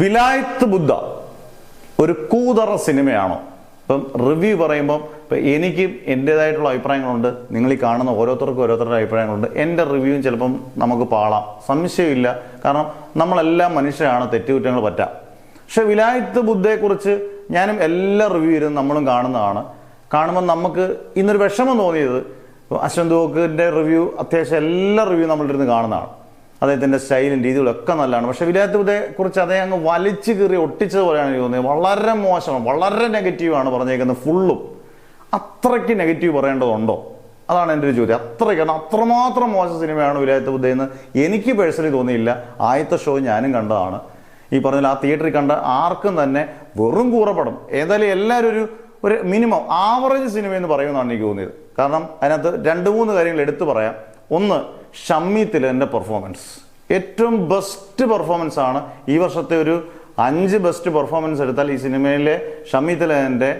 വിലായത്ത് ബുദ്ധ ഒരു കൂതറ സിനിമയാണോ? ഇപ്പം റിവ്യൂ പറയുമ്പം എനിക്കും എൻ്റേതായിട്ടുള്ള അഭിപ്രായങ്ങളുണ്ട്, നിങ്ങൾ ഈ കാണുന്ന ഓരോരുത്തർക്കും ഓരോരുത്തരുടെ അഭിപ്രായങ്ങളുണ്ട്. എൻ്റെ റിവ്യൂവും ചിലപ്പം നമുക്ക് പാളാം, സംശയമില്ല. കാരണം നമ്മളെല്ലാം മനുഷ്യരാണ്, തെറ്റുകുറ്റങ്ങൾ പറ്റാം. പക്ഷെ വിലായത്ത് ബുദ്ധയെക്കുറിച്ച് ഞാനും എല്ലാ റിവ്യൂ ഇരുന്ന് നമ്മളും കാണുന്നതാണ്. കാണുമ്പോൾ നമുക്ക് ഇന്നൊരു വിഷമം തോന്നിയത്, അശ്വന്ത് ഗോക്കിൻ്റെ റിവ്യൂ അത്യാവശ്യം എല്ലാ റിവ്യൂ നമ്മളിരുന്ന് കാണുന്നതാണ്. അദ്ദേഹത്തിൻ്റെ സ്റ്റൈലും രീതികളും ഒക്കെ നല്ലതാണ്. പക്ഷേ വിലായത്ത് ബുദ്ധയെക്കുറിച്ച് അദ്ദേഹം അങ്ങ് വലിച്ചു കീറി ഒട്ടിച്ചത് പോലെയാണ് എനിക്ക് തോന്നിയത്. വളരെ മോശമാണ്, വളരെ നെഗറ്റീവാണ് പറഞ്ഞേക്കുന്നത് ഫുള്ളും. അത്രയ്ക്ക് നെഗറ്റീവ് പറയേണ്ടതുണ്ടോ? അതാണ് എൻ്റെ ഒരു ചോദ്യം. കാരണം അത്രമാത്രം മോശം സിനിമയാണ് വിലായത്ത് ബുദ്ധയെന്ന് എനിക്ക് പേഴ്സണലി തോന്നിയില്ല. ആദ്യത്തെ ഷോ ഞാനും കണ്ടതാണ്. ഈ പറഞ്ഞ ആ തിയേറ്ററിൽ കണ്ട ആർക്കും തന്നെ വെറും കൂറപ്പടം. ഏതായാലും എല്ലാവരും ഒരു മിനിമം ആവറേജ് സിനിമ എന്ന് പറയുമെന്നാണ് എനിക്ക് തോന്നിയത്. കാരണം അതിനകത്ത് 2-3 കാര്യങ്ങൾ എടുത്തു പറയാം. ഒന്ന്, ഷമ്മി തിലകൻ്റെ പെർഫോമൻസ് ഏറ്റവും ബെസ്റ്റ് പെർഫോമൻസ് ആണ്. ഈ വർഷത്തെ ഒരു 5 ബെസ്റ്റ് പെർഫോമൻസ് എടുത്താൽ ഈ സിനിമയിലെ ഷമ്മി തിലകൻ്റെ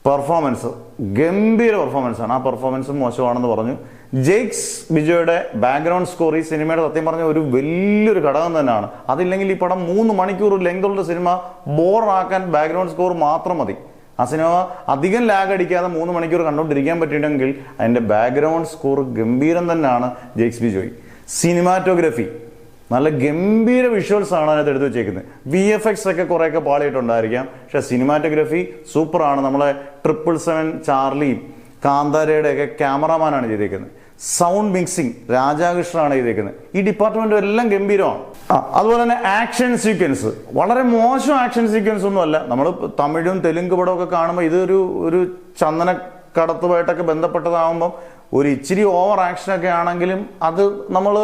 പെർഫോമൻസ് ഗംഭീര പെർഫോമൻസ് ആണ്. ആ പെർഫോമൻസും മോശമാണെന്ന് പറഞ്ഞു. ജെയ്ക്സ് ബിജോയുടെ ബാക്ക്ഗ്രൗണ്ട് സ്കോർ ഈ സിനിമയുടെ സത്യം പറഞ്ഞ ഒരു വലിയൊരു ഘടകം തന്നെയാണ്. അതില്ലെങ്കിൽ ഈ പടം 3 മണിക്കൂർ ലെങ്തുള്ള സിനിമ ബോറാക്കാൻ ബാക്ക്ഗ്രൗണ്ട് സ്കോർ മാത്രം മതി. ആ സിനിമ അധികം ലാഗ് അടിക്കാതെ 3 മണിക്കൂർ കണ്ടുകൊണ്ടിരിക്കാൻ പറ്റിയിട്ടുണ്ടെങ്കിൽ അതിൻ്റെ ബാക്ക്ഗ്രൗണ്ട് സ്കോർ ഗംഭീരം തന്നെയാണ്. ജെയ്ക്സ് ബിജോയ് സിനിമാറ്റോഗ്രഫി നല്ല ഗംഭീര വിഷ്വൽസ് ആണ് അതിനകത്ത് എടുത്തു വെച്ചേക്കുന്നത്. VFX ഒക്കെ കുറേയൊക്കെ പാളിയിട്ടുണ്ടായിരിക്കാം, പക്ഷെ സിനിമാറ്റോഗ്രഫി സൂപ്പറാണ്. നമ്മളെ 777 ചാർലിയും കാന്താരയുടെ ഒക്കെ ക്യാമറാമാനാണ് ചെയ്തേക്കുന്നത്. സൗണ്ട് മിക്സിങ് രാജാകൃഷ്ണനാണ് ചെയ്തേക്കുന്നത്. ഈ ഡിപ്പാർട്ട്മെന്റ് എല്ലാം ഗംഭീരമാണ്. അതുപോലെ തന്നെ ആക്ഷൻ സീക്വൻസ് വളരെ മോശം ആക്ഷൻ സീക്വൻസ് ഒന്നുമല്ല. നമ്മൾ തമിഴും തെലുങ്ക് പടമൊക്കെ കാണുമ്പോൾ ഒരു ചന്ദന കടത്തുമായിട്ടൊക്കെ ബന്ധപ്പെട്ടതാകുമ്പം ഒരു ഇച്ചിരി ഓവർ ആക്ഷനൊക്കെ ആണെങ്കിലും അത് നമ്മൾ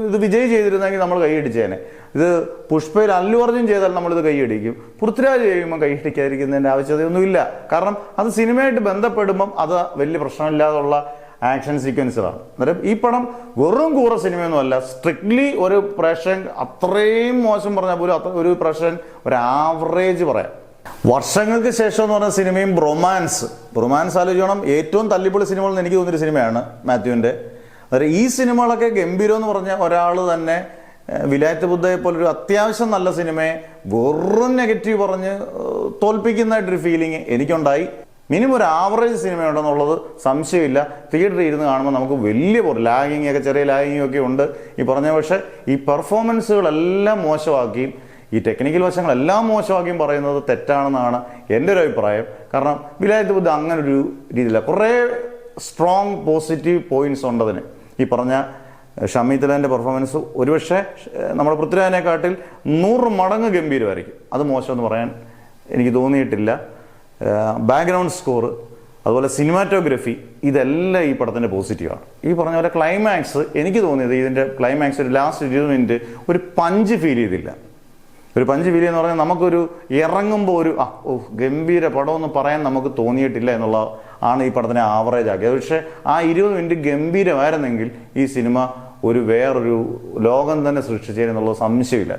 ഇത് വിജയ് ചെയ്തിരുന്നെങ്കിൽ നമ്മൾ കൈയടിച്ചേനെ. ഇത് പുഷ്പയിൽ അല്ലു അർജുൻ ചെയ്താൽ നമ്മളിത് കൈയടിക്കും. പൃഥ്വിരാജ് ചെയ്യുമ്പോൾ കൈയടിക്കാതിരിക്കുന്നതിൻ്റെ ആവശ്യകതയൊന്നുമില്ല. കാരണം അത് സിനിമയായിട്ട് ബന്ധപ്പെടുമ്പം അത് വലിയ പ്രശ്നമില്ലാതുള്ള ആക്ഷൻ സീക്വൻസുകളാണ്. അന്നേരം ഈ പടം വെറും കൂറ സിനിമയൊന്നുമല്ല. സ്ട്രിക്ട്ലി ഒരു പ്രേക്ഷകൻ അത്രയും മോശം പറഞ്ഞാൽ പോലും ഒരു പ്രേക്ഷകൻ ഒരു ആവറേജ് പറയാം. വർഷങ്ങൾക്ക് ശേഷം എന്ന് പറഞ്ഞ സിനിമയും റൊമാൻസ് ആലോചിക്കണം. ഏറ്റവും തല്ലിപ്പൊളി സിനിമകൾ എന്ന് എനിക്ക് തോന്നിയൊരു സിനിമയാണ് മാത്യുവിൻ്റെ. അതായത് ഈ സിനിമകളൊക്കെ ഗംഭീരം എന്ന് പറഞ്ഞ ഒരാൾ തന്നെ വിലായത്ത് ബുദ്ധയെ പോലൊരു അത്യാവശ്യം നല്ല സിനിമയെ വെറും നെഗറ്റീവ് പറഞ്ഞ് തോൽപ്പിക്കുന്നതായിട്ടൊരു ഫീലിംഗ് എനിക്കുണ്ടായി. മിനിമം ഒരു ആവറേജ് സിനിമയുണ്ടെന്നുള്ളത് സംശയമില്ല. തിയേറ്ററിൽ ഇരുന്ന് കാണുമ്പോൾ നമുക്ക് വലിയ ലാഗിങ് ഒക്കെ ചെറിയ ലാഗിങ് ഒക്കെ ഉണ്ട് ഈ പറഞ്ഞ. പക്ഷേ ഈ പെർഫോമൻസുകളെല്ലാം മോശമാക്കിയും ഈ ടെക്നിക്കൽ വശങ്ങളെല്ലാം മോശമാക്കിയും പറയുന്നത് തെറ്റാണെന്നാണ് എൻ്റെ ഒരു അഭിപ്രായം. കാരണം വിലായത്ത് ബുദ്ധ അങ്ങനൊരു രീതിയില്ല. കുറേ സ്ട്രോങ് പോസിറ്റീവ് പോയിന്റ്സ് ഉണ്ടതിന്. ഈ പറഞ്ഞ ഷമ്മി തിലകൻ്റെ പെർഫോമൻസ് ഒരുപക്ഷെ നമ്മുടെ പൃഥ്വിരാജിനെക്കാട്ടിൽ 100 മടങ്ങ് ഗംഭീരമായിരിക്കും. അത് മോശമെന്ന് പറയാൻ എനിക്ക് തോന്നിയിട്ടില്ല. ബാക്ക്ഗ്രൗണ്ട് സ്കോർ അതുപോലെ സിനിമാറ്റോഗ്രഫി ഇതെല്ലാം ഈ പടത്തിൻ്റെ പോസിറ്റീവാണ്. ഈ പറഞ്ഞ പോലെ ക്ലൈമാക്സ് എനിക്ക് തോന്നിയത് ഇതിൻ്റെ ക്ലൈമാക്സ് ഒരു ലാസ്റ്റ് 20 മിനിറ്റ് ഒരു പഞ്ച് ഫീൽ ചെയ്തില്ല. ഒരു പഞ്ച് ഫീൽ എന്ന് പറഞ്ഞാൽ നമുക്കൊരു ഇറങ്ങുമ്പോൾ ഒരു ഗംഭീര പടമൊന്നും പറയാൻ നമുക്ക് തോന്നിയിട്ടില്ല എന്നുള്ള ആണ് ഈ പടത്തിനെ ആവറേജ് ആക്കിയത്. പക്ഷേ ആ 20 മിനിറ്റ് ഗംഭീരമായിരുന്നെങ്കിൽ ഈ സിനിമ വേറൊരു ലോകം തന്നെ സൃഷ്ടിച്ചേരെന്നുള്ളത് സംശയമില്ല.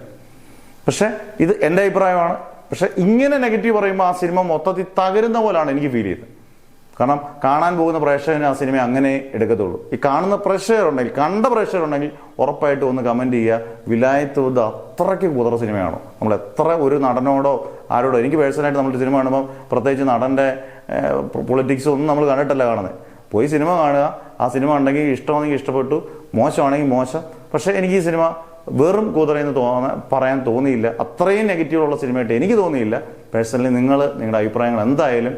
പക്ഷെ ഇത് എൻ്റെ അഭിപ്രായമാണ്. പക്ഷെ ഇങ്ങനെ നെഗറ്റീവ് പറയുമ്പോൾ ആ സിനിമ മൊത്തത്തിൽ തകരുന്ന പോലാണ് എനിക്ക് ഫീൽ ചെയ്തത്. കാരണം കാണാൻ പോകുന്ന പ്രേക്ഷകന് ആ സിനിമ അങ്ങനെ എടുക്കത്തുള്ളൂ. ഈ കാണുന്ന പ്രേക്ഷകരുണ്ടെങ്കിൽ കണ്ട പ്രേക്ഷകരുണ്ടെങ്കിൽ ഉറപ്പായിട്ടും ഒന്ന് കമൻറ്റ് ചെയ്യുക. വിലായത്ത് ബുദ്ധ അത്രയ്ക്ക് കുതിര സിനിമയാണോ? നമ്മൾ എത്ര ഒരു നടനോടോ ആരോടോ, എനിക്ക് പേഴ്സണലായിട്ട് നമ്മൾ സിനിമ കാണുമ്പോൾ പ്രത്യേകിച്ച് നടൻ്റെ പൊളിറ്റിക്സ് ഒന്നും നമ്മൾ കണ്ടിട്ടല്ല കാണുന്നത്. പോയി സിനിമ കാണുക. ആ സിനിമ ഉണ്ടെങ്കിൽ ഇഷ്ടമാണെങ്കിൽ ഇഷ്ടപ്പെട്ടു, മോശമാണെങ്കിൽ മോശം. പക്ഷേ എനിക്ക് ഈ സിനിമ വെറും കൂതറയെന്ന് പറയാൻ തോന്നിയില്ല. അത്രയും നെഗറ്റീവുള്ള സിനിമയായിട്ട് എനിക്ക് തോന്നിയില്ല. പേഴ്സണലി നിങ്ങളുടെ അഭിപ്രായങ്ങൾ എന്തായാലും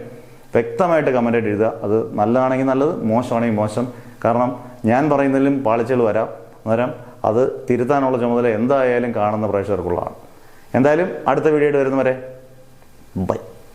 വ്യക്തമായിട്ട് കമൻ്റായിട്ട് എഴുതുക. അത് നല്ലതാണെങ്കിൽ നല്ലത്, മോശമാണെങ്കിൽ മോശം. കാരണം ഞാൻ പറയുന്നതിലും പാളിച്ചകൾ വരാം. അന്നേരം അത് തിരുത്താനുള്ള ചുമതല എന്തായാലും കാണുന്ന പ്രേക്ഷകർക്കുള്ളതാണ്. എന്തായാലും അടുത്ത വീഡിയോയിൽ വരുന്നവരെ ബൈ.